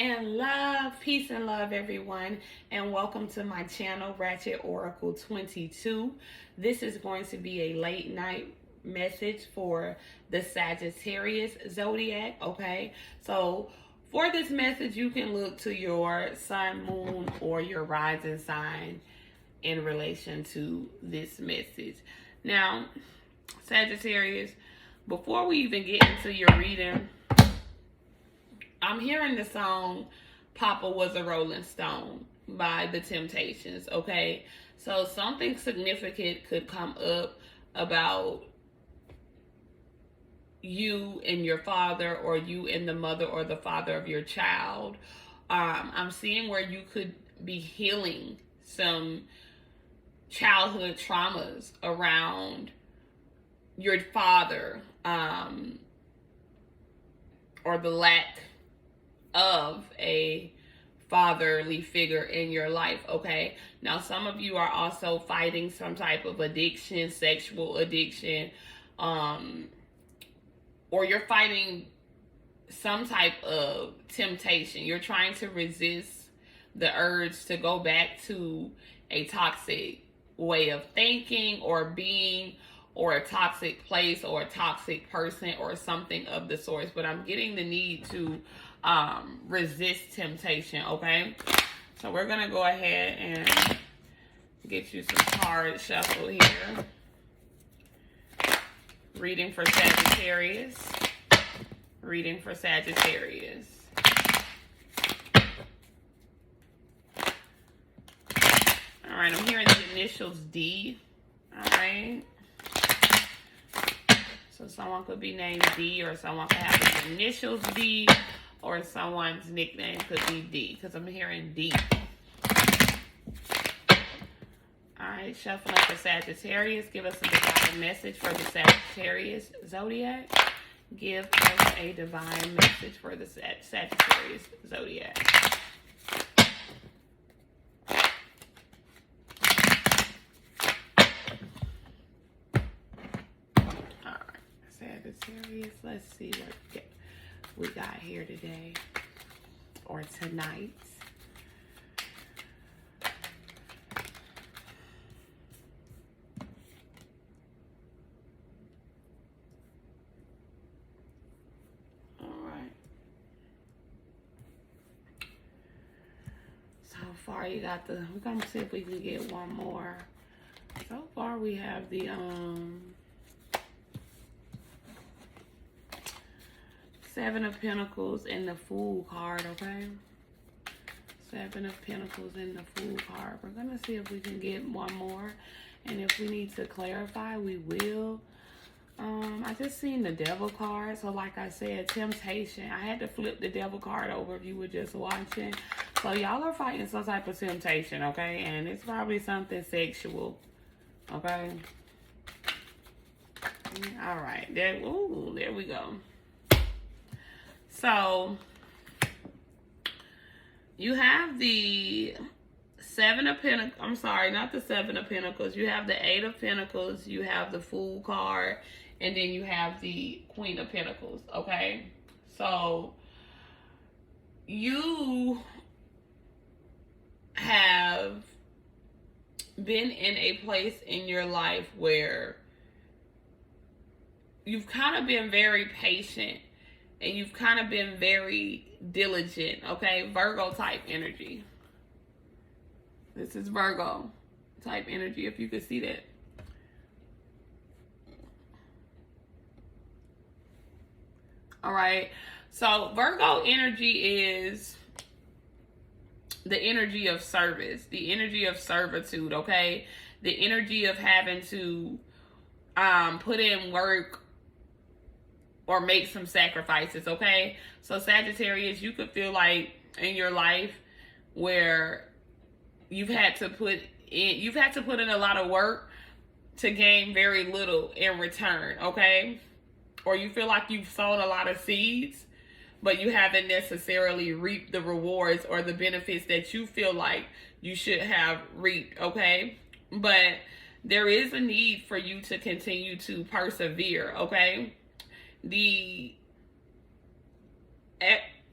and love. Peace and love, everyone, and welcome to my channel, Ratchet Oracle 22. This is going to be a late night message for the Sagittarius zodiac, okay? So for this message, you can look to your sun, moon, or your rising sign in relation to this message. Now, Sagittarius, before we even get into your reading, I'm hearing the song Papa Was a Rolling Stone by The Temptations, okay? So something significant could come up about you and your father, or you and the mother or the father of your child. I'm seeing where you could be healing some childhood traumas around your father, or the lack of a fatherly figure in your life, okay? Now, some of you are also fighting some type of addiction, sexual addiction, or you're fighting some type of temptation. You're trying to resist the urge to go back to a toxic way of thinking or being, or a toxic place, or a toxic person, or something of the sort. But I'm getting the need to resist temptation, okay? So we're gonna go ahead and get you some card shuffle here. Reading for Sagittarius. Reading for Sagittarius. All right, I'm hearing the initials D. All right. So someone could be named D, or someone could have the initials D, or someone's nickname could be D, because I'm hearing D. All right, shuffling for Sagittarius. Give us a divine message for the Sagittarius zodiac. Give us a divine message for the Sagittarius zodiac. All right, Sagittarius. Let's see what we got here today, or tonight. All right. So far you got the, we're gonna see if we can get one more. So far we have the Seven of Pentacles and the Fool card, okay? Seven of Pentacles and the Fool card. We're going to see if we can get one more. And if we need to clarify, we will. I just seen the Devil card. So like I said, temptation. I had to flip the Devil card over if you were just watching. So y'all are fighting some type of temptation, okay? And it's probably something sexual, okay? All right. There we go. So, you have the Seven of Pentacles. I'm sorry, not the Seven of Pentacles. You have the Eight of Pentacles. You have the Fool card. And then you have the Queen of Pentacles, okay? So, you have been in a place in your life where you've kind of been very patient. And you've kind of been very diligent, okay? Virgo type energy. This is Virgo type energy, if you could see that. All right. So Virgo energy is the energy of service, the energy of servitude, okay? The energy of having to put in work, or make some sacrifices, okay? So Sagittarius, you could feel like in your life where you've had to put in a lot of work to gain very little in return, okay? Or you feel like you've sown a lot of seeds, but you haven't necessarily reaped the rewards or the benefits that you feel like you should have reaped, okay? But there is a need for you to continue to persevere, okay?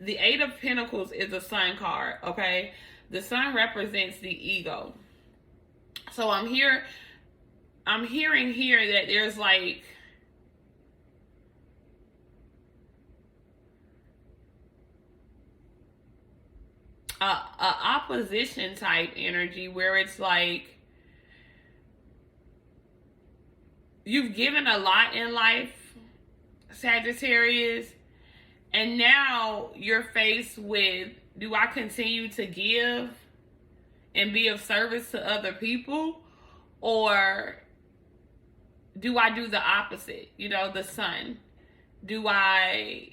the Eight of Pentacles is a Sun card, okay? The Sun represents the ego. So I'm hearing here that there's like a opposition type energy where it's like you've given a lot in life, Sagittarius, and now you're faced with, do I continue to give and be of service to other people, or do I do the opposite? You know, the Sun. Do I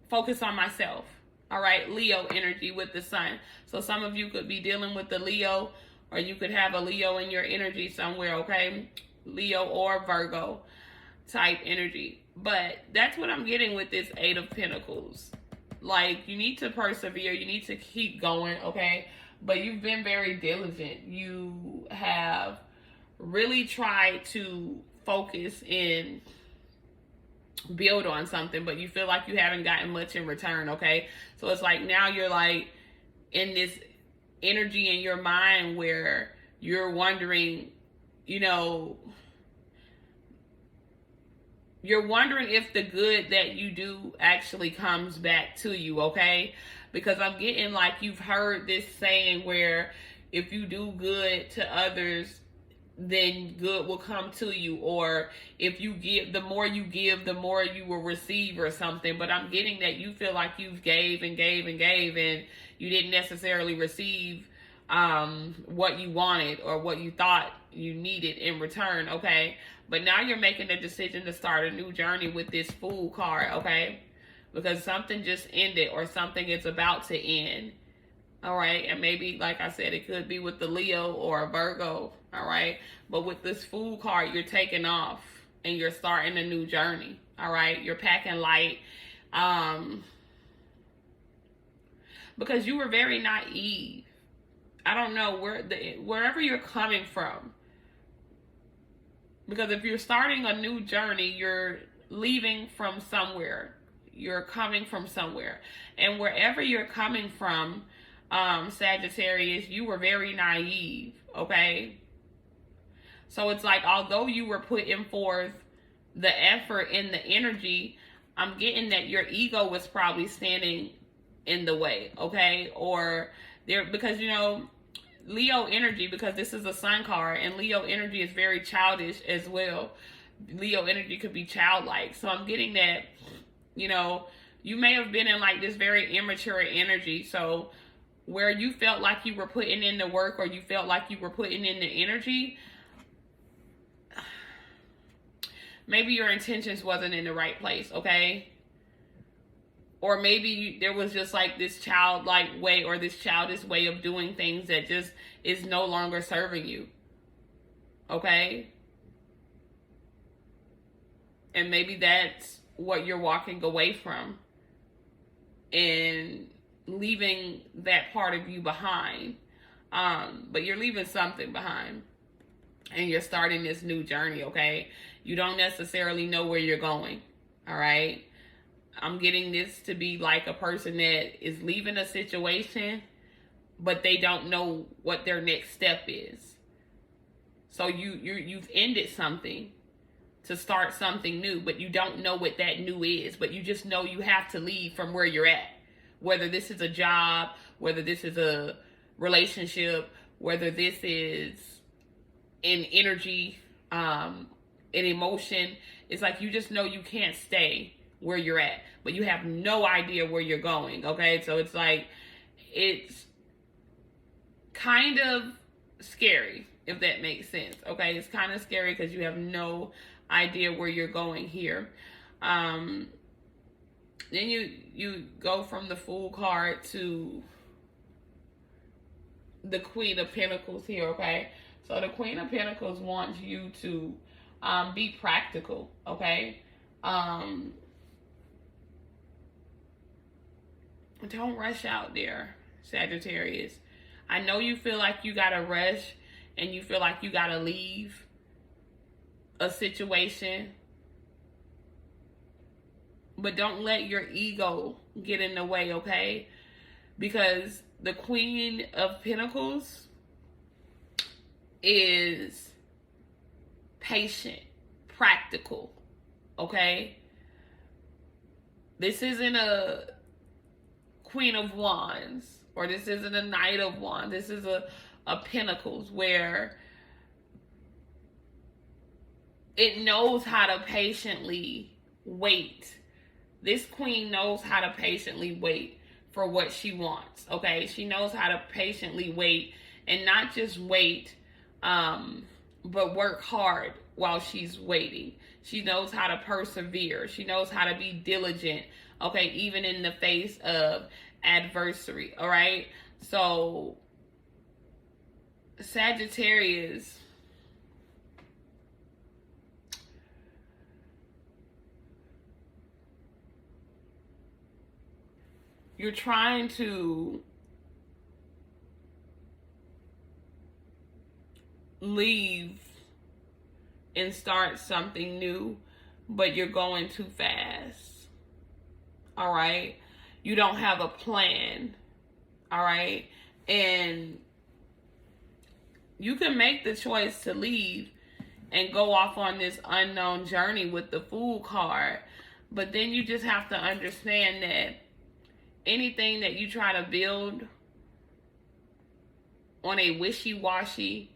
focus on myself? All right, Leo energy with the Sun. So some of you could be dealing with the Leo, or you could have a Leo in your energy somewhere, okay? Leo or Virgo type energy. But that's what I'm getting with this Eight of Pentacles. Like, you need to persevere. You need to keep going, okay? But you've been very diligent. You have really tried to focus and build on something, but you feel like you haven't gotten much in return, okay? So it's like now you're like in this energy in your mind where you're wondering, you know, you're wondering if the good that you do actually comes back to you, okay? Because I'm getting like you've heard this saying where if you do good to others, then good will come to you, or if you give, the more you will receive, or something. But I'm getting that you feel like you've gave and gave and gave, and you didn't necessarily receive what you wanted or what you thought you needed in return, okay? But now you're making a decision to start a new journey with this Fool card, okay? Because something just ended, or something is about to end. All right, and maybe, like I said, it could be with the Leo or a Virgo, all right? But with this Fool card, you're taking off and you're starting a new journey, all right? You're packing light, because you were very naive. I don't know wherever you're coming from, because if you're starting a new journey, you're leaving from somewhere. You're coming from somewhere, and wherever you're coming from, Sagittarius, you were very naive, okay? So it's like, although you were putting forth the effort and the energy, I'm getting that your ego was probably standing in the way, okay? Or there, because, you know, Leo energy, because this is a Sun card, and Leo energy is very childish as well. Leo energy could be childlike. So I'm getting that, you know, you may have been in like this very immature energy. So where you felt like you were putting in the work, or you felt like you were putting in the energy, maybe your intentions wasn't in the right place, okay? Or maybe there was just like this childlike way, or this childish way of doing things that just is no longer serving you, okay? And maybe that's what you're walking away from, and leaving that part of you behind. But you're leaving something behind, and you're starting this new journey, okay? You don't necessarily know where you're going, all right? I'm getting this to be like a person that is leaving a situation, but they don't know what their next step is. So you've ended something to start something new, but you don't know what that new is, but you just know you have to leave from where you're at. Whether this is a job, whether this is a relationship, whether this is an energy, an emotion, it's like you just know you can't stay where you're at, but you have no idea where you're going, okay? So it's like, it's kind of scary, if that makes sense, okay? It's kind of scary because you have no idea where you're going here. Then you go from the Fool card to the Queen of Pentacles here, okay? So the Queen of Pentacles wants you to be practical, okay? Don't rush out there, Sagittarius. I know you feel like you gotta rush, and you feel like you gotta leave a situation, but don't let your ego get in the way, okay? Because the Queen of Pentacles is patient, practical, okay? This isn't a Queen of Wands, or this isn't a Knight of Wands. This is a Pentacles, where it knows how to patiently wait. This queen knows how to patiently wait for what she wants, okay? She knows how to patiently wait, and not just wait, but work hard while she's waiting. She knows how to persevere. She knows how to be diligent, okay, even in the face of adversity, all right? So, Sagittarius, you're trying to leave and start something new, but you're going too fast, all right? You don't have a plan, all right? And you can make the choice to leave and go off on this unknown journey with the Fool card, but then you just have to understand that anything that you try to build on a wishy-washy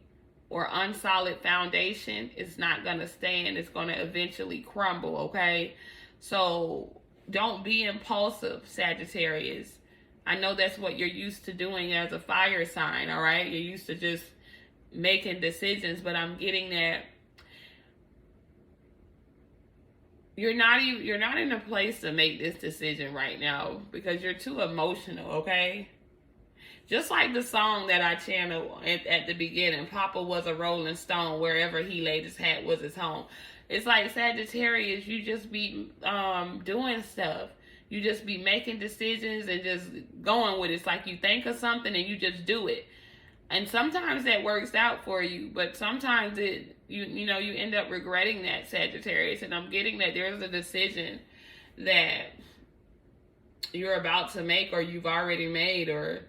or unsolid foundation is not going to stand. It's going to eventually crumble, okay? So don't be impulsive, Sagittarius. I know that's what you're used to doing as a fire sign, all right? You're used to just making decisions, but I'm getting that you're not in a place to make this decision right now because you're too emotional, okay? Just like the song that I channeled at the beginning, Papa was a rolling stone, wherever he laid his hat was his home. It's like Sagittarius, you just be doing stuff. You just be making decisions and just going with it. It's like you think of something and you just do it. And sometimes that works out for you, but sometimes you end up regretting that, Sagittarius. And I'm getting that there's a decision that you're about to make, or you've already made, or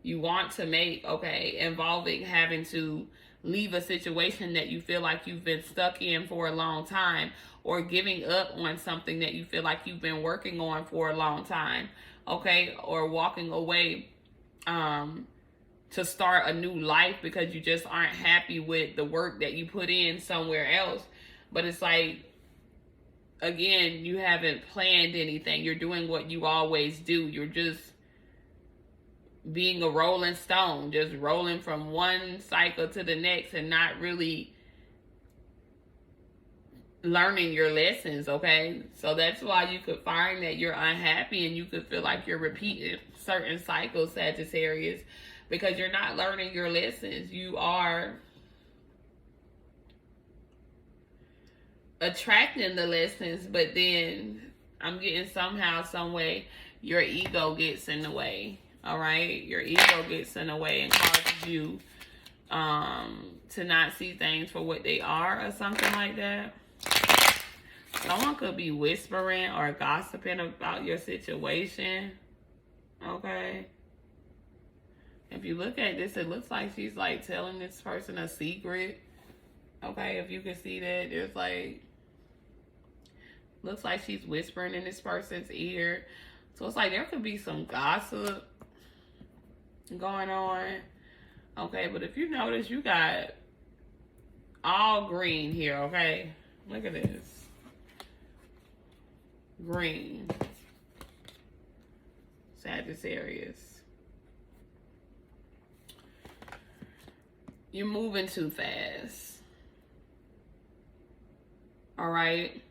you want to make, okay, involving having to leave a situation that you feel like you've been stuck in for a long time, or giving up on something that you feel like you've been working on for a long time, okay, or walking away to start a new life because you just aren't happy with the work that you put in somewhere else. But it's like, again, you haven't planned anything. You're doing what you always do. You're just being a rolling stone, just rolling from one cycle to the next and not really learning your lessons, okay? So that's why you could find that you're unhappy and you could feel like you're repeating certain cycles, Sagittarius, because you're not learning your lessons. You are attracting the lessons, but then I'm getting somehow, some way, your ego gets in the way, all right? Your ego gets in the way and causes you to not see things for what they are or something like that. Someone could be whispering or gossiping about your situation, okay? If you look at this, it looks like she's like telling this person a secret. Okay, if you can see that, there's like, looks like she's whispering in this person's ear. So it's like there could be some gossip going on. Okay, but if you notice, you got all green here, okay? Look at this. Green. Sagittarius. You're moving too fast. All right?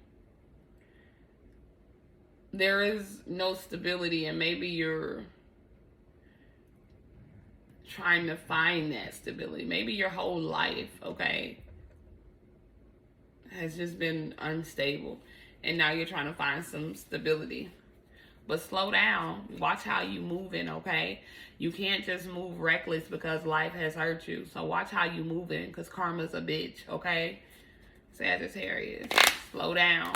There is no stability, and maybe you're trying to find that stability. Maybe your whole life, okay, has just been unstable, and now you're trying to find some stability. But slow down. Watch how you moving, okay? You can't just move reckless because life has hurt you. So watch how you moving, because karma's a bitch, okay? Sagittarius, slow down.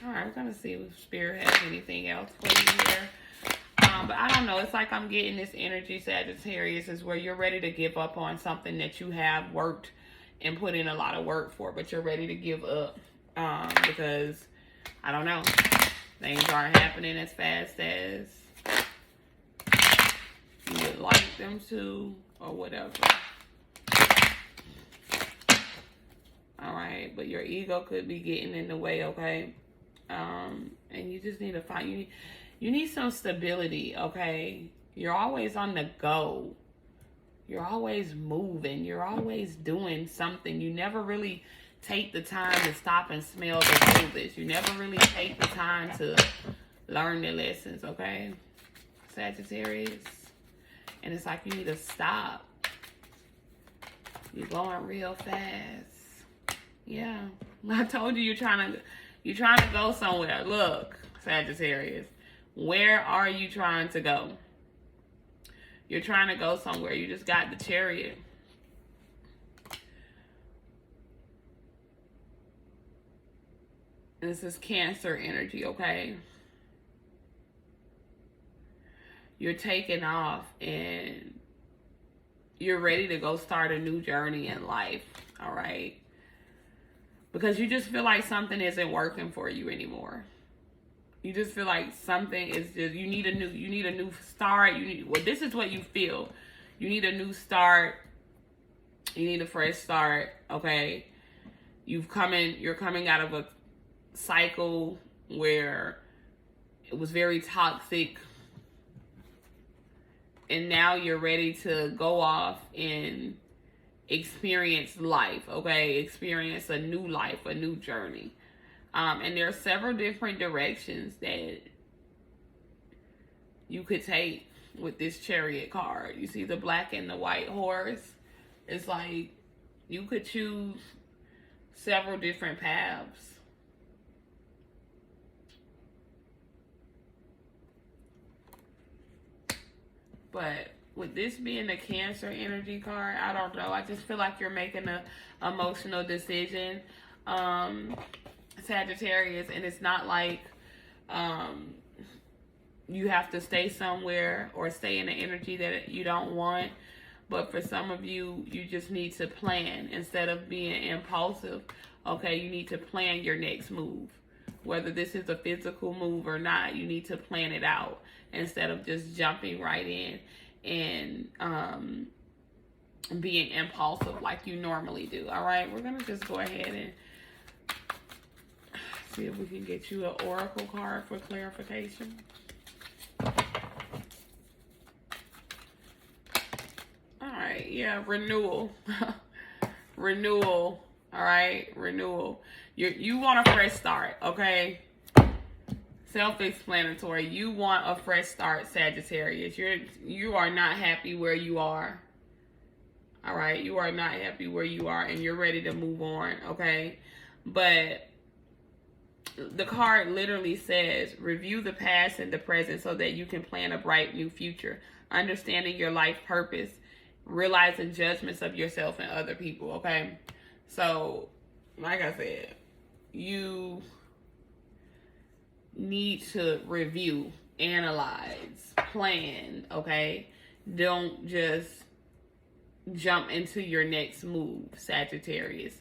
All right, we're going to see if Spirit has anything else for you here. But I don't know. It's like I'm getting this energy, Sagittarius, is where you're ready to give up on something that you have worked and put in a lot of work for, but you're ready to give up because, I don't know, things aren't happening as fast as you would like them to or whatever. All right, but your ego could be getting in the way, okay? And you just need to find, you need some stability, okay? You're always on the go. You're always moving. You're always doing something. You never really take the time to stop and smell the roses. You never really take the time to learn the lessons, okay? Sagittarius. And it's like you need to stop. You're going real fast. Yeah. I told you you're trying to go somewhere. Look, Sagittarius. Where are you trying to go? You're trying to go somewhere. You just got the Chariot. This is Cancer energy, okay? You're taking off and you're ready to go start a new journey in life, all right? Because you just feel like something isn't working for you anymore. You just feel like something is just, you need a new start. Well, this is what you feel. You need a new start. You need a fresh start, okay? You're coming out of a cycle where it was very toxic. And now you're ready to go off and experience life, okay? Experience a new life, a new journey. And there are several different directions that you could take with this Chariot card. You see the black and the white horse? It's like you could choose several different paths. But with this being the Cancer energy card, I don't know. I just feel like you're making an emotional decision. Sagittarius, and it's not like you have to stay somewhere or stay in the energy that you don't want, but for some of you, you just need to plan instead of being impulsive. Okay, you need to plan your next move, whether this is a physical move or not. You need to plan it out instead of just jumping right in and being impulsive like you normally do. All right, we're gonna just go ahead and see if we can get you an oracle card for clarification. All right, yeah, renewal. Renewal. All right, renewal. You want a fresh start, okay? Self-explanatory. You want a fresh start, Sagittarius. You are not happy where you are. All right, you are not happy where you are, and you're ready to move on, okay? But the card literally says, review the past and the present so that you can plan a bright new future. Understanding your life purpose. Realizing judgments of yourself and other people, okay? So, like I said, you need to review, analyze, plan, okay? Don't just jump into your next move, Sagittarius.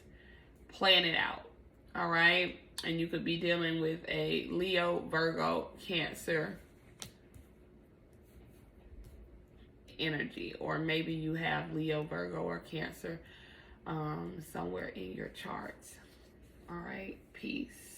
Plan it out, all right? And you could be dealing with a Leo, Virgo, Cancer energy. Or maybe you have Leo, Virgo, or Cancer somewhere in your charts. All right, peace.